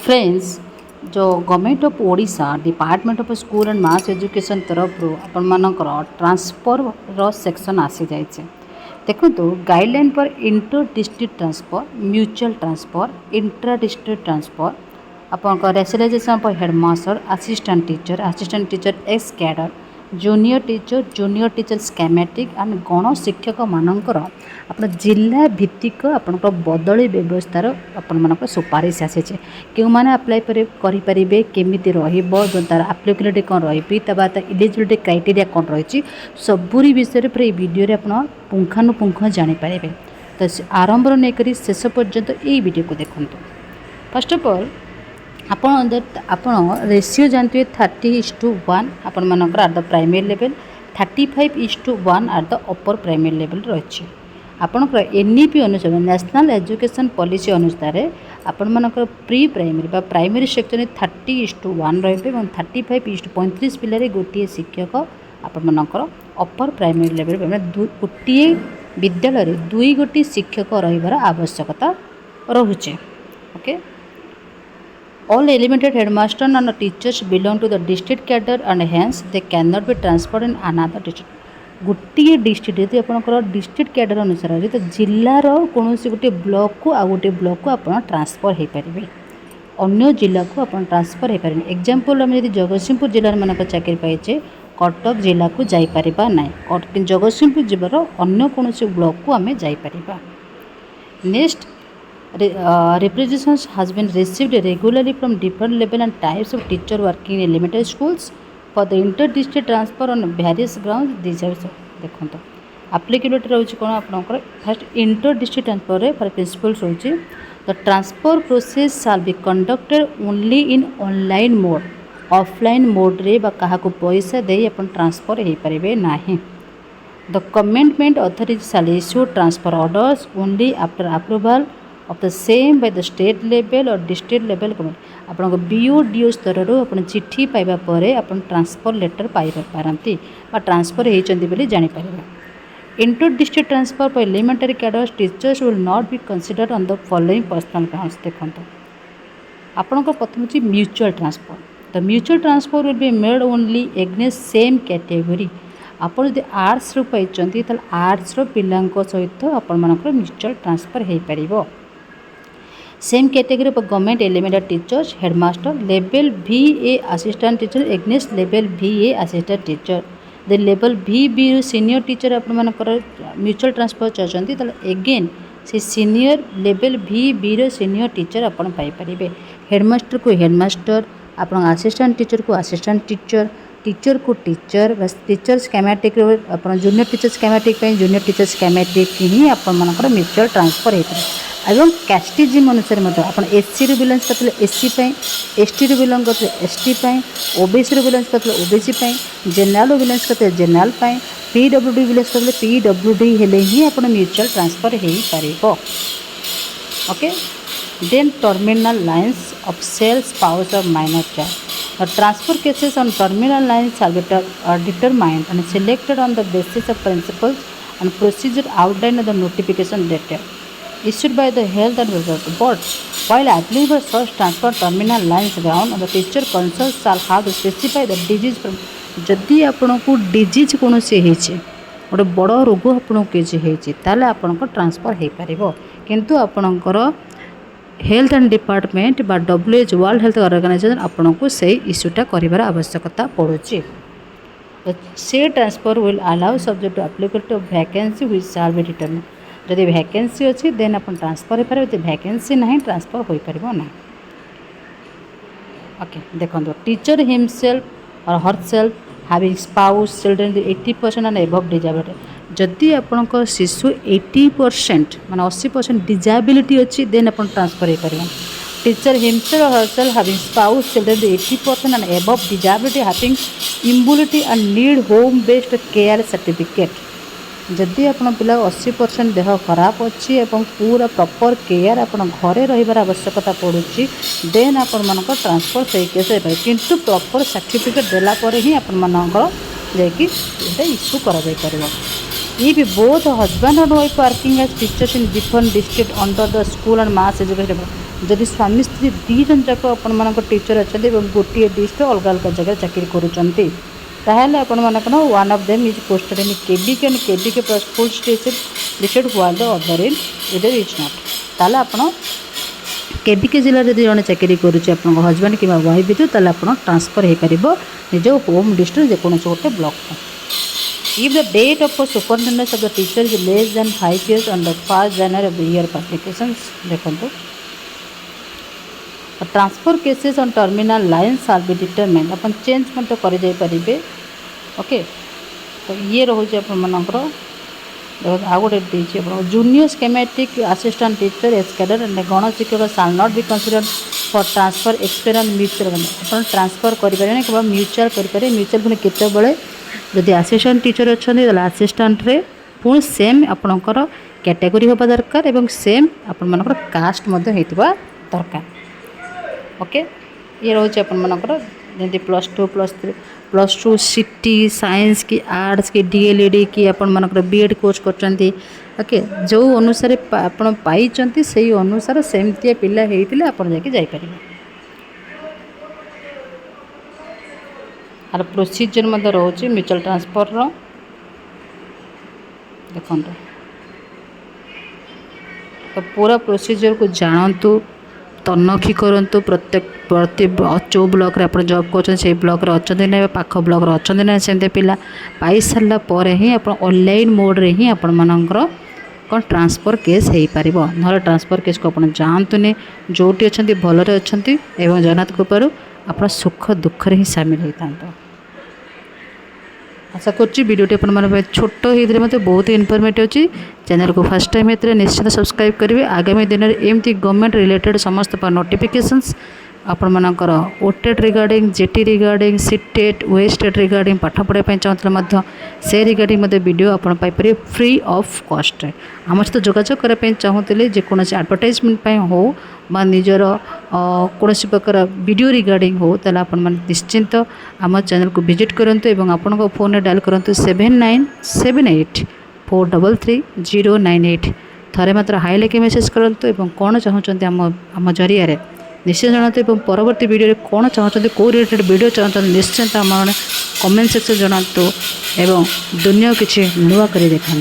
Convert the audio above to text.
Friends जो government of Odisha department of school and mass education तरफ आपण मानकर ट्रांसफर सेक्शन आसी जाइए देखो गाइडलाइन पर inter district transfer mutual transfer intra district transfer आपन रेसिलाइजेशन पर headmaster assistant teacher x cadre junior teacher schematic and गण शिक्षक मानकर आप जिला भित्तिक आपण बदली व्यवस्थार आपण मानक सुपारिश आसी क्यों मैंने अप्लाई करें केमी तार आप्लिकेबिलिटी कौन रही इलिजिबिलिटी क्राइटेरिया कौन रही सबूरी विषय पर ये वीडियो आप पुंखानुपुंख जानीपर तो आरंभ नहीं शेष पर्यंत ये वीडियो को देखूँ फर्स्ट ऑफ ऑल आपण रेशियो जानते 30:1 आपण मानकर at the primary level 35:1 at the upper primary level रही आपणकर एनईपी अनुसार नेशनल एजुकेशन पॉलिसी अनुसार आपण मानकर प्री प्राइमरी प्राइमरी सेक्शन 30:1 रही 35:35 पिल्लारे गोटे शिक्षक आपण मानकर अपर प्राइमरी लेवल गोटे विद्यालय 2 गोटी शिक्षक रहिबार आवश्यकता रहुचे okay All elementary headmasters and teachers belong to the district cadre and hence they cannot be transferred in another district. गोटे डिस्ट्रिक्ट यदि आपंकर डिस्ट्रिक्ट कैडर अनुसार तो जिलार कौन गोटे ब्लॉक को आ गोटे ब्लॉक को आप ट्रांसफर हो पारे अन्य जिला को आप ट्रांसफर हो पारे एग्जांपल आम जब जगतसिंहपुर जिलार मानक चाकरी पाइचे कटक जिला को जापर ना जगतसिंहपुर जिलार अन्य कौन ब्लॉक को आम जापर next representations has been received regularly from different level and types of teacher working in elementary schools for the inter-district transfer on various grounds. These are देखो applicability रही कौन आप first inter district transfer for principals रही the transfer process shall be conducted only in online mode offline mode रे क्या पैसा दे अपन ट्रांसफर हो पारे ना the competent authority shall issue transfer orders only after approval of the same by the state level or district level government आपन BODO स्तर आप चिट्ठी पाइबा परे आपन ट्रांसफर लेटर पाई पारती ट्रांसफर होती बोली जानीपर inter district transfer for elementary cadres teachers will not be considered on the following personal grounds देखो आपण प्रथम हूँ mutual transfer the mutual transfer will be made only against same category आपड़ जब आर्ट्स रू पाई आर्ट्स पिला सहित आपण मानकर म्यूचुअल ट्रांसफर हो पार same category of government elementary teachers headmaster level VA assistant teacher against level VA assistant teacher the level VB senior teacher आप म्यूचुअल ट्रांसफर चाहते एगेन से senior level VB senior teacher आप पाइपर headmaster को headmaster आप assistant teacher को assistant teacher को teacher बस टीचर स्केमेटिक आप junior teacher schematic junior teacher schematic ही आप म्यूचुअल ट्रांसफर होता है एवं कैस्टिजिम अनुसार आप SC रू बिलोंग करते SC ST रू बिलोंग करते ST OBC रू बिलोंग करते OBC जेनरल बिलोंग करते जेनरल PWD बिलोंग करते PWD हेले ही आप म्यूचुअल ट्रांसफर हो पार okay then terminal lines of self spouse or minor child transfer cases on terminal lines shall be determined and selected on the basis of principles and procedure outlined in the notification dated issued by the health and welfare board while applying for such transfer terminal lines ground the teacher concerned shall have to specify the disease from जदि आपण को disease कौन से गोटे बड़ रोग आपको किसी होता आपन ट्रांसफर हो पार किंतु आपणकर हेल्थ एंड डिपार्टमेंट बा WHO वर्ल्ड हेल्थ ऑर्गेनाइजेशन आपन को से इश्यूटा कर आवश्यकता पड़ुची से transfer will allow subject to applicability of vacancy which shall be determine जदि वैकेंसी अच्छी देन आप ट्रांसफर हो पारे वैकेंसी ना ट्रांसफर हो पार ना ओके देखो टीचर हिमसेल्फ और herself having spouse children 80% and above disability जदि आपण शिशु 80% माने 80% डिजेबिलिटी अच्छी देन आप ट्रांसफर हो पार टीचर हिमसेल्फ और herself having spouse children 80% and above disability having immunity and need home based care certificate जदि आप पिला 80% देह खराब अच्छी एवं पूरा प्रॉपर केयर आप घरे रही आवश्यकता पड़ुची देन आपण मानक ट्रांसफर से केस हो किंतु प्रॉपर सर्टिफिकेट देला ही आपंकर जाकि इश्यू कर If both husband and wife working as teachers in different districts under the school and mass education, जदि स्वामी स्त्री दी जन जाक आपण टीचर अच्छा गोटे डिस्ट्रिक्ट अलग अलग जगह चाकरी करुँच ताहले आपण मानकर one of them is posted in KBK and KBK plus full station listed while the other in इधर इज नॉट ताहले आपण केबीके जिले में जड़े चाकरी करुचे आप हजबैंड कि वाइफ भी ताहले आपण ट्रांसफर हो पार निज होम डिस्ट्रिक्ट जेको गोटे block if the date of superintendence of the teacher is less than 5 years on the 1st January of the year of application देखो transfer cases on terminal lines are be determined अपन change मत कर पारे okay तो ये रोचे आपर आ गोटे junior schematic assistant teacher as cadre and गण शिक्षक shall not be considered for transfer experience mutual आप ट्रांसफर करें केवल म्यूचुअल करें म्यूचुअल पुणी केतबले जदि असिस्टेंट टीचर अच्छा असिस्टेंट रे पुणी सेम आपणकर कैटेगरी होगा दरकार एवं सेम आपर कास्ट दरकार ओके ये रोचे आपर जमी प्लस टू सिटी साइंस की आर्ट्स की डीएलईडी की आपर बीएड कोर्स करते ओके जो अनुसार आपड़ पाई से अनुसार सेमती पिला होते आप जापर आर प्रोसीजर रोचे म्यूचुअल ट्रांसफर देखो तो पूरा प्रोसीजर को जानतु तनखी करूँ प्रति जो ब्लॉक रे आप जॉब कर ब्लॉक रे अच्छा ना पाख ब्लॉक रे अच्छा ना सेमती पिला पाई सारा पर ही आप ऑनलाइन मोड रे ही आपण मानकर कौन ट्रांसफर केस हो पार ना ट्रांसफर केस को आप जानतुनि जोटी अच्छा भलरे अच्छा एवं जगन्नाथ कृपारू आप सुख दुख ही सामिल होता आशा करुँची वीडियोटी आप छोट होते मत बहुत इनफर्मेटिव अच्छी चैनल को फर्स्ट टाइम होते निश्चित सब्सक्राइब करेंगे आगामी दिन में एमती गवर्नमेंट रिलेटेड समस्त नोटिफिकेशंस आपण मानकर ओटेट रिगार्डिंग जेटी रिगार्डिंग सीटेट वेस्टेट रिगार्डिंग पाठ पढ़ाई चाहते से रिगार्डिंग वीडियो आप पाइपर फ्री ऑफ कॉस्ट आम सहित जोगाजोग करने चाहूँगी जेकोसी एडवर्टाइजमेंट हो बा निजर कौन प्रकार वीडियो रिगार्डिंग हो ताला आपण माने निश्चिंत आम चैनल को विजिट करंतु एवं आपण फोन डायल करंतु 7978 433 098 थरे मात्र हाई लेके मेसेज करंतु एवं कौन चाहते आम जरिया निश्चय जनाते परवर्ती वीडियो कौन चाहते कौ रिलेटेड वीडियो चाहते निश्चिंत आम कमेंट सेक्शन जनातु एवं दुनिया किसी नुआ कर देखा।